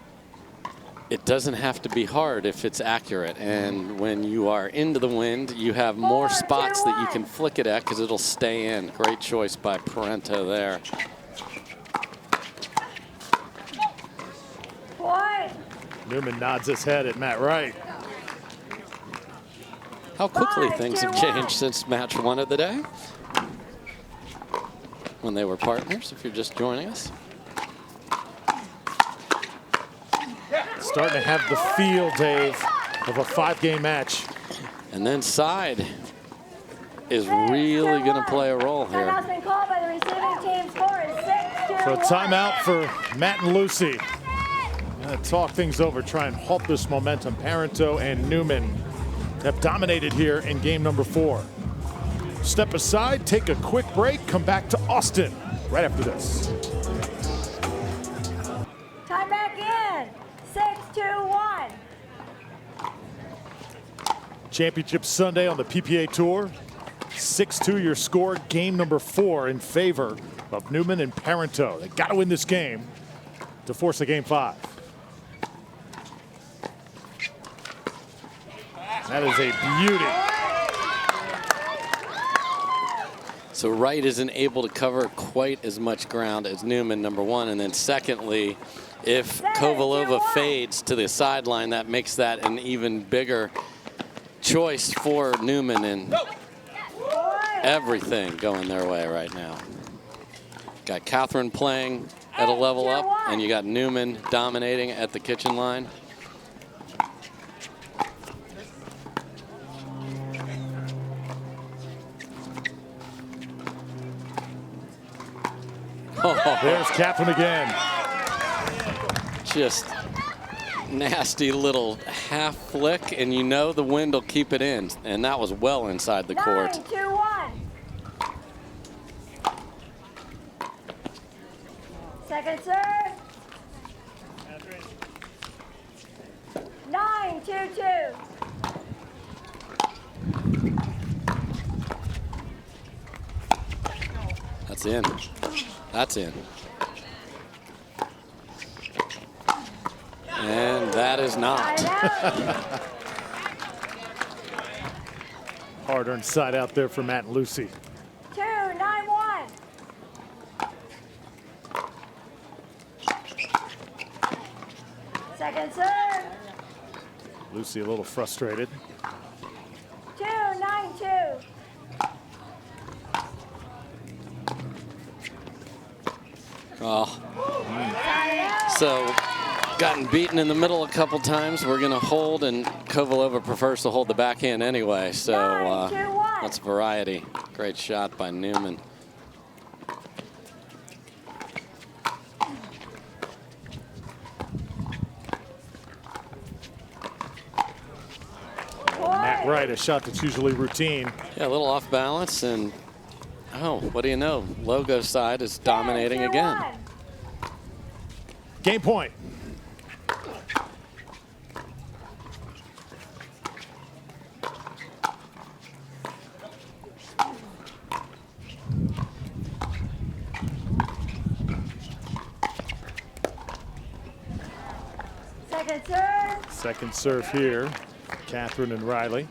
it doesn't have to be hard if it's accurate. And when you are into the wind, you have more spots that you can flick it at because it'll stay in. Great choice by Parenteau there. Newman nods his head at Matt Wright. How quickly things have changed since match 1 of the day, when they were partners, if you're just joining us. Starting to have the feel, Dave, of a 5-game match. And then side is really going to play a role here. Timeout's been called by the receiving team. Score is 6-2. So timeout for Matt and Lucy. Gonna talk things over, try and halt this momentum. Parenteau and Newman have dominated here in game number 4. Step aside, take a quick break, come back to Austin right after this. Time back in. 6-2-1. Championship Sunday on the PPA Tour. 6-2 your score, game number 4 in favor of Newman and Parenteau. They got to win this game to force a game 5. That is a beauty. So Wright isn't able to cover quite as much ground as Newman, number 1. And then secondly, if Kovalova fades to the sideline, that makes that an even bigger choice for Newman, and everything going their way right now. Got Catherine playing at a level up, and you got Newman dominating at the kitchen line. Oh, there's Catherine again. Just nasty little half flick, and you know the wind will keep it in, and that was well inside the court. 9-2-1. Second serve. 9-2-2. That's in. That's in. And that is not. Hard-earned side out there for Matt and Lucy. 2-9-1. Second serve. Lucy a little frustrated. 2-9-2. Oh. So gotten beaten in the middle a couple times. We're going to hold, and Kovalova prefers to hold the backhand anyway. So that's variety. Great shot by Newman. Right, a shot that's usually routine. Yeah, a little off balance, and oh, what do you know? Logo side is dominating again. Game point. Second serve. Second serve here. Catherine and Riley.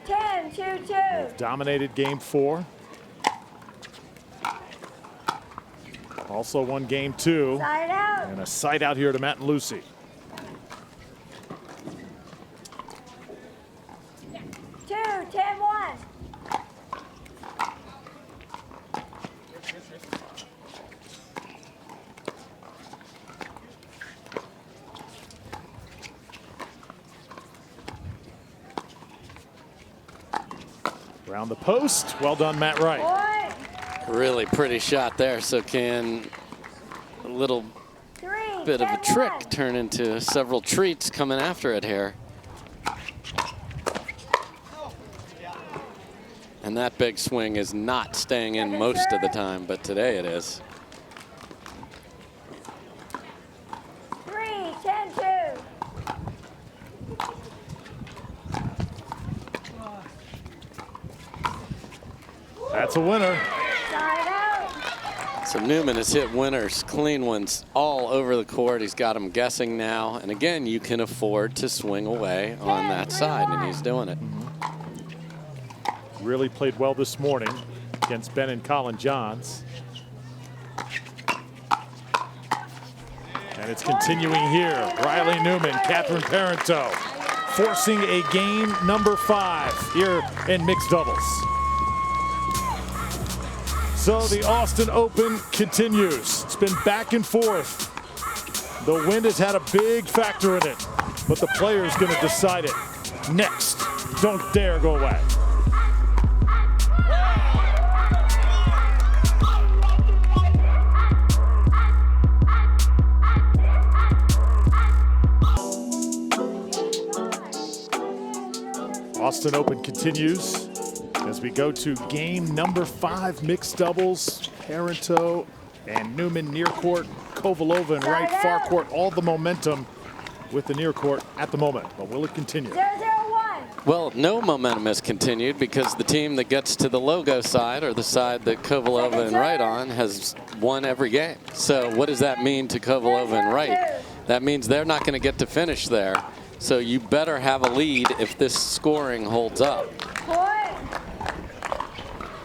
10-2-2. Dominated game 4. Also won game 2. Side out. And a side out here to Matt and Lucy. Two, 10-1. Around the post. Well done, Matt Wright. Point. Really pretty shot there. So can a little 3, bit of a 10-1. trick turn into several treats coming after it here. And that big swing is not staying in most of the time, but today it is. 3, 10-2. That's a winner. Side out. So Newman has hit winners, clean ones all over the court. He's got them guessing now. And again, you can afford to swing away on that side, and he's doing it. Really played well this morning against Ben and Colin Johns. And it's continuing here. Riley Newman, Catherine Parenteau, forcing a game number 5 here in mixed doubles. So the Austin Open continues. It's been back and forth. The wind has had a big factor in it, but the player is going to decide it. Next, don't dare go away. Austin Open continues as we go to game number 5, mixed doubles. Parenteau and Newman near court, Kovalova and Wright far court, all the momentum with the near court at the moment. But will it continue? 0-0-1. Well, no momentum has continued because the team that gets to the logo side, or the side that Kovalova and Wright on, has won every game. So what does that mean to Kovalova and Wright? That means they're not going to get to finish there. So you better have a lead if this scoring holds up. Point.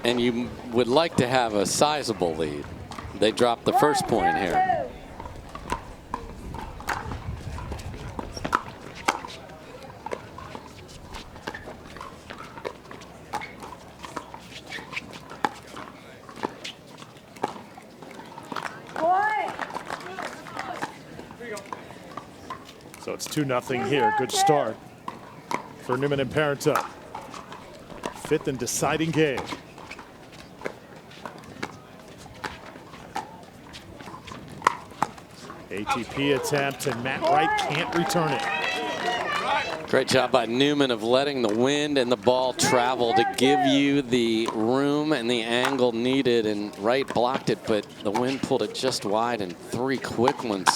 And you would like to have a sizable lead. They dropped the first point here. 2-2. Point. So it's 2-0 here. Good start for Newman and Parenteau. 5th and deciding game. ATP attempt, and Matt Wright can't return it. Great job by Newman of letting the wind and the ball travel to give you the room and the angle needed, and Wright blocked it, but the wind pulled it just wide, and 3 quick ones.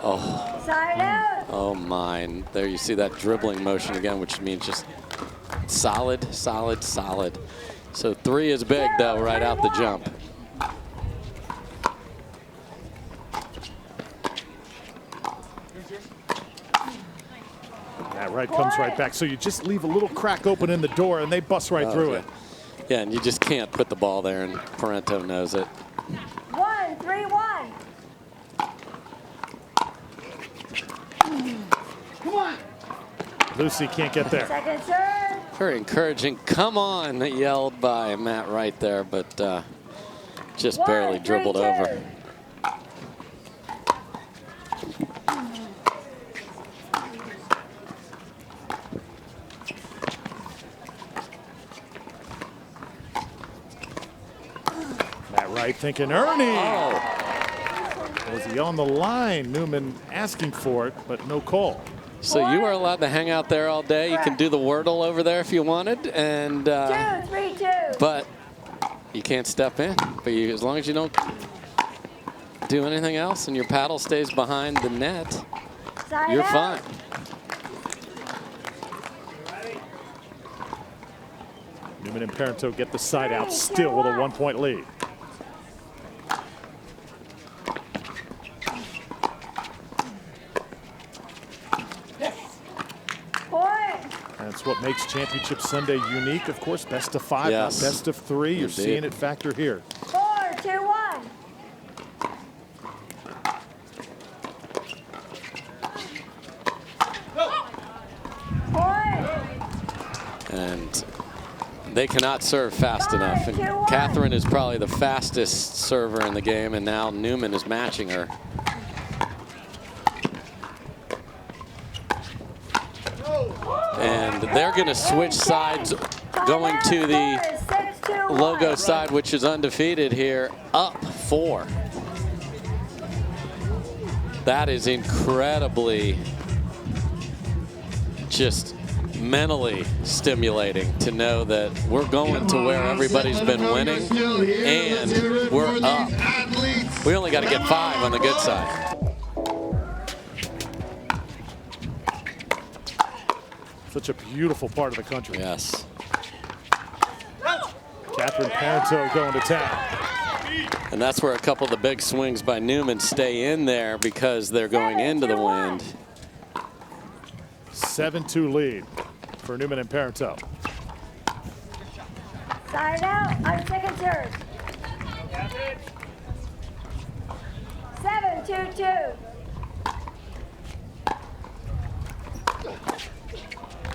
Oh. Side out. Oh my. There you see that dribbling motion again, which means just solid, solid, solid. So 3 is big though, right out the jump. That right comes right back. So you just leave a little crack open in the door and they bust right through it. Yeah, and you just can't put the ball there, and Parenteau knows it. 1-3-1. Come on. Lucy can't get there. Second serve. Very encouraging. Come on, yelled by Matt Wright there, but just barely dribbled over. Matt Wright thinking, Ernie! Oh. Was he on the line? Newman asking for it, but no call. So you are allowed to hang out there all day. You can do the Wordle over there if you wanted, and 2, 3, 2. but you can't step in. But as long as you don't do anything else and your paddle stays behind the net, Side you're out. fine. Newman and Parenteau get the side out still with a 1-point lead. That's what makes Championship Sunday unique, of course. Best of 5, Yes. not best of 3. You're Indeed. seeing it factor here. 4, 2, 1. And they cannot serve fast enough. And Catherine is probably the fastest server in the game, and now Newman is matching her. And they're going to switch sides, going to the logo side, which is undefeated here, up 4. That is incredibly just mentally stimulating to know that we're going to where everybody's been winning and we're up. We only got to get 5 on the good side. Such a beautiful part of the country. Yes. Catherine Parenteau going to town. And that's where a couple of the big swings by Newman stay in there because they're going into the wind. 7-2 lead for Newman and Parenteau. Side out on second serve. 7, 2, 2.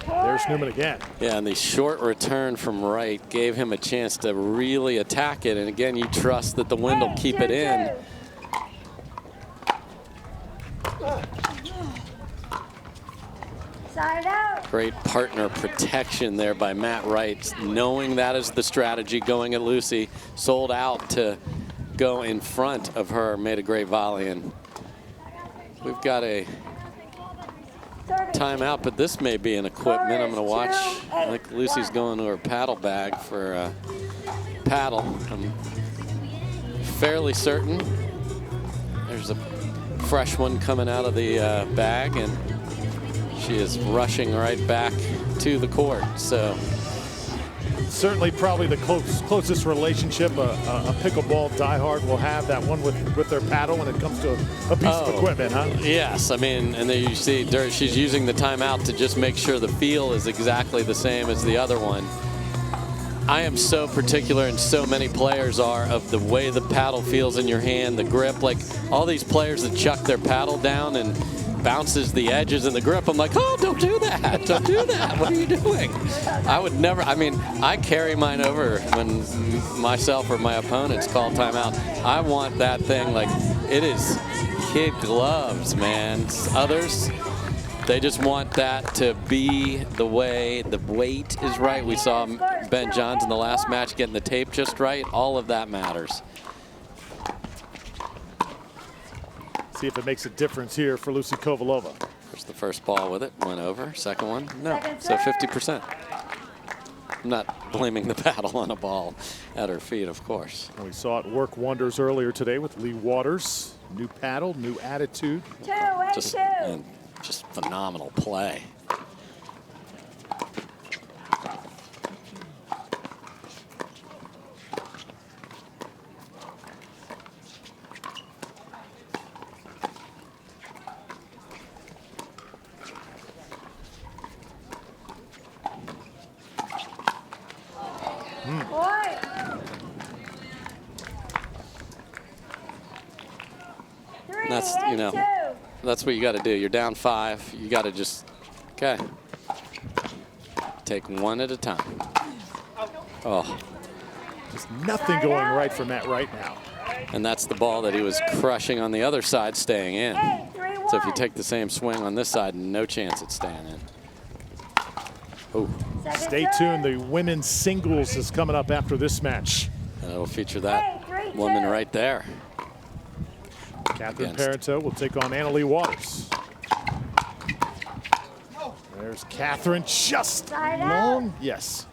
There's Newman again. Yeah, and the short return from Wright gave him a chance to really attack it. And again, you trust that the wind will keep it in. Side out. Great partner protection there by Matt Wright, knowing that is the strategy, going at Lucy, sold out to go in front of her, made a great volley. And we've got a timeout, but this may be an equipment. I'm going to watch. I think Lucy's going to her paddle bag for a paddle. I'm fairly certain. There's a fresh one coming out of the bag, and she is rushing right back to the court. So certainly probably the closest relationship a pickleball diehard will have, that one with their paddle when it comes to a piece of equipment, huh? Yes, I mean, and then you see she's using the timeout to just make sure the feel is exactly the same as the other one. I am so particular, and so many players are, of the way the paddle feels in your hand, the grip. Like all these players that chuck their paddle down and bounces the edges in the grip. I'm like, oh, don't do that. Don't do that. What are you doing? I would never. I mean, I carry mine over when myself or my opponents call timeout. I want that thing like it is kid gloves, man. Others, they just want that to be the way the weight is right. We saw Ben Johns in the last match getting the tape just right. All of that matters. See if it makes a difference here for Lucy Kovalova. There's the first ball with it, went over. Second one, no. So 50%. I'm not blaming the paddle on a ball at her feet, of course. We saw it work wonders earlier today with Lee Waters. New paddle, new attitude. 2, 8, 2. Just phenomenal play. That's, you know, that's what you got to do. You're down 5. You got to just, okay, take one at a time. Oh. Just nothing going right for Matt Wright now. And that's the ball that he was crushing on the other side, staying in. So if you take the same swing on this side, no chance it's staying in. Oh. Stay tuned. The women's singles is coming up after this match. And it'll feature that woman right there. Catherine Parenteau will take on Annalie Waters. There's Catherine, just Side long. out. Yes.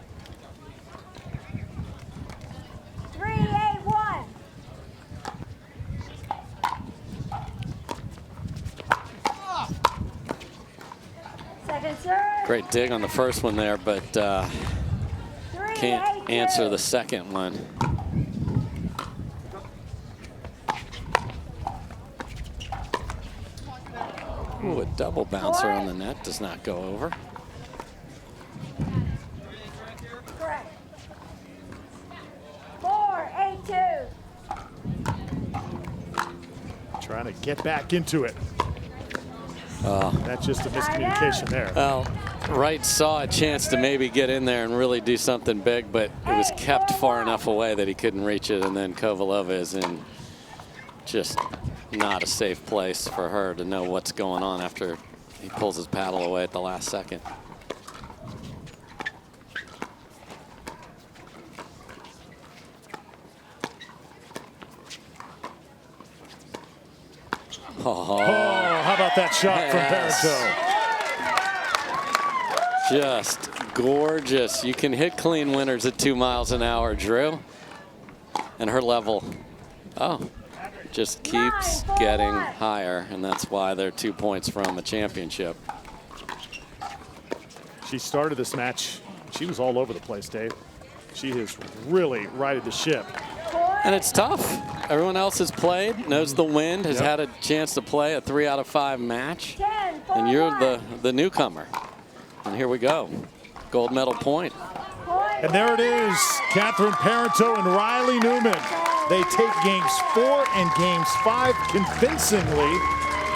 3-8-1. Second serve. Great dig on the first one there, but can't answer the second one. Ooh, a double bouncer on the net does not go over. Correct. 4-8-2. Trying to get back into it. That's just a miscommunication there. Well, Wright saw a chance to maybe get in there and really do something big, but it was kept far enough away that he couldn't reach it, and then Kovalova is in just not a safe place for her to know what's going on after he pulls his paddle away at the last second. Oh, how about that shot from Parenteau? Just gorgeous. You can hit clean winners at 2 miles an hour, Drew. And her level, just keeps getting higher, and that's why they're 2 points from the championship. She started this match. She was all over the place, Dave. She has really righted the ship. And it's tough. Everyone else has played, knows the wind, has had a chance to play a 3 out of 5 match. And you're the newcomer. And here we go. Gold medal point. And there it is. Catherine Parenteau and Riley Newman. They take games 4 and games 5 convincingly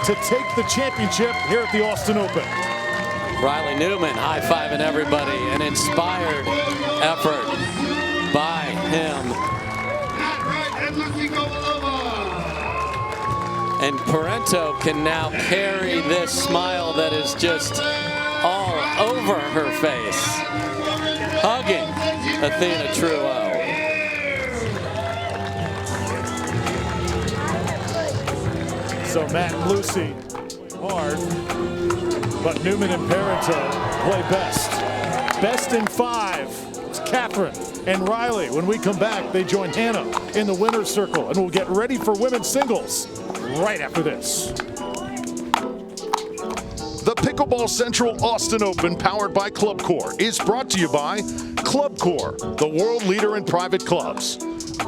to take the championship here at the Austin Open. Riley Newman high-fiving everybody. An inspired effort by him. And Parenteau can now carry this smile that is just all over her face, hugging Athena Truo. So Matt and Lucy hard, but Newman and Parenteau play best. Best in 5. It's Catherine and Riley. When we come back, they join Hannah in the winner's circle, and we'll get ready for women's singles right after this. The Pickleball Central Austin Open, powered by Clubcore, is brought to you by Clubcore, the world leader in private clubs.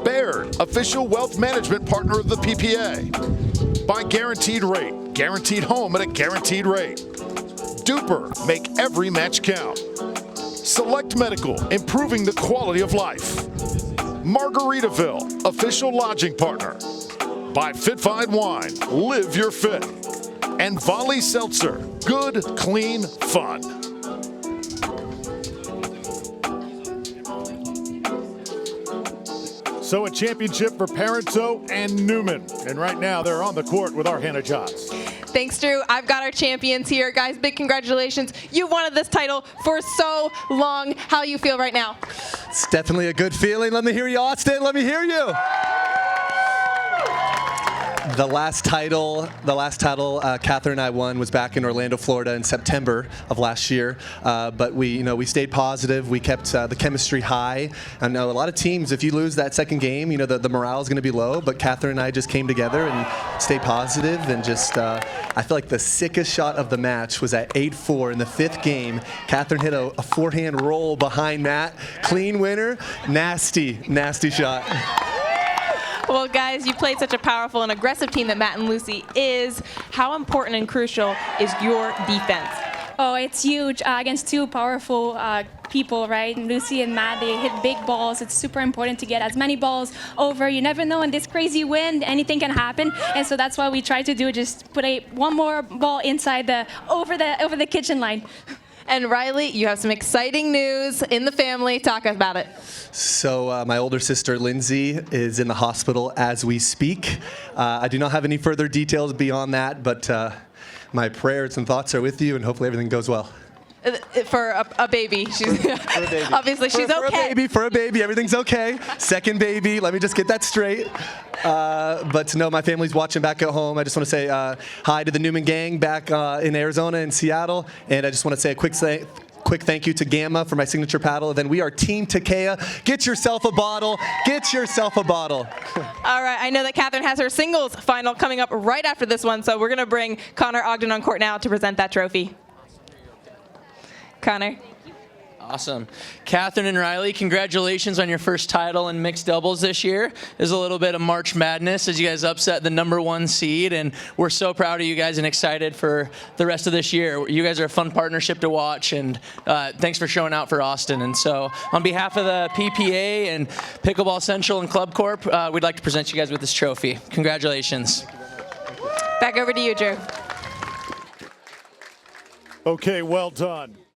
Baird, official wealth management partner of the PPA. By Guaranteed Rate, guaranteed home at a guaranteed rate. Duper, make every match count. Select Medical, improving the quality of life. Margaritaville, official lodging partner. By Fit-Fine Wine, live your fit. And Volley Seltzer, good, clean, fun. So a championship for Parenteau and Newman. And right now they're on the court with our Hannah Johns. Thanks, Drew. I've got our champions here. Guys, big congratulations. You wanted this title for so long. How you feel right now? It's definitely a good feeling. Let me hear you, Austin. Let me hear you. The last title Catherine and I won was back in Orlando, Florida in September of last year. But we stayed positive. We kept the chemistry high. I know a lot of teams, if you lose that second game, the morale is going to be low. But Catherine and I just came together and stayed positive and just, I feel like the sickest shot of the match was at 8-4 in the 5th game. Catherine hit a forehand roll behind Matt. Clean winner. Nasty, nasty shot. Well, guys, you played such a powerful and aggressive team that Matt and Lucy is. How important and crucial is your defense? Oh, it's huge against 2 powerful people, right? Lucy and Matt, they hit big balls. It's super important to get as many balls over. You never know, in this crazy wind, anything can happen. And so that's what we try to do, just put one more ball inside over the kitchen line. And Riley, you have some exciting news in the family. Talk about it. So my older sister, Lindsay, is in the hospital as we speak. I do not have any further details beyond that, but my prayers and thoughts are with you, and hopefully everything goes well. For a baby. She's For a baby. obviously she's okay. For a baby, everything's okay. Second baby, let me just get that straight. But to know my family's watching back at home, I just want to say hi to the Newman gang back in Arizona and Seattle, and I just want to say a quick thank you to Gamma for my signature paddle. And then we are Team Takea. Get yourself a bottle. Get yourself a bottle. All right, I know that Catherine has her singles final coming up right after this one, so we're going to bring Connor Ogden on court now to present that trophy. Connor. Awesome. Catherine and Riley, congratulations on your first title in mixed doubles this year. There's a little bit of March Madness as you guys upset the #1 seed, and we're so proud of you guys and excited for the rest of this year. You guys are a fun partnership to watch, and thanks for showing out for Austin. And so on behalf of the PPA and Pickleball Central and Club Corp, we'd like to present you guys with this trophy. Congratulations. Back over to you, Drew. Okay, well done.